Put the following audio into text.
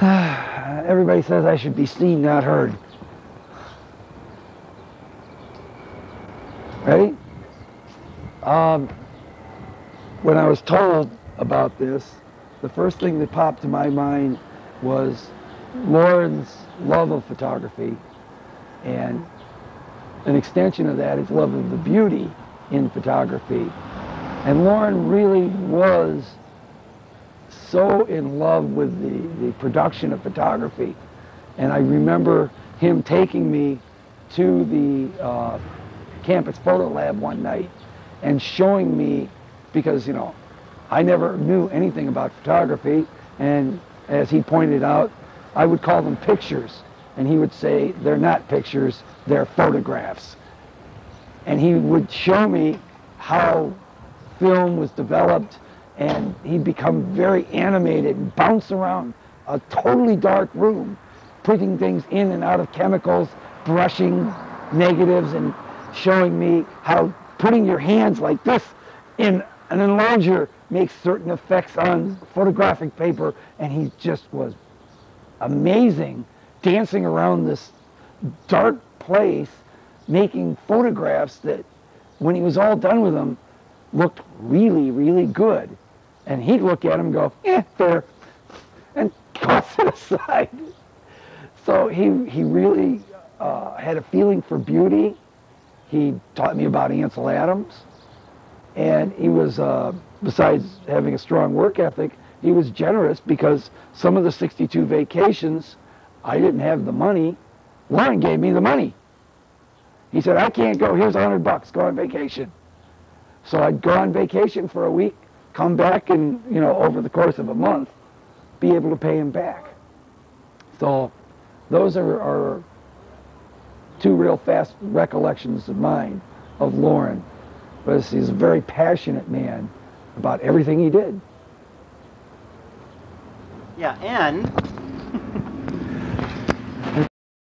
Everybody says I should be seen, not heard. Ready? When I was told about this, the first thing that popped to my mind was Loren's love of photography, and an extension of that is love of the beauty in photography. And Loren really was so in love with the production of photography. And I remember him taking me to the campus photo lab one night and showing me, because, you know, I never knew anything about photography, and as he pointed out, I would call them pictures, and he would say, they're not pictures, they're photographs. And he would show me how film was developed, and he'd become very animated and bounce around a totally dark room, putting things in and out of chemicals, brushing negatives, and showing me how putting your hands like this in an enlarger makes certain effects on photographic paper. And he just was amazing, dancing around this dark place, making photographs that, when he was all done with them, looked really, really good. And he'd look at them and go, yeah, fair, and toss it aside. So he really had a feeling for beauty. He taught me about Ansel Adams. And he was, besides having a strong work ethic, he was generous, because some of the 62 vacations, I didn't have the money. Loren gave me the money. He said, I can't go, here's $100, go on vacation. So I'd go on vacation for a week, come back, and, you know, over the course of a month, be able to pay him back. So those are two real fast recollections of mine of Loren. But he's a very passionate man about everything he did. Yeah, and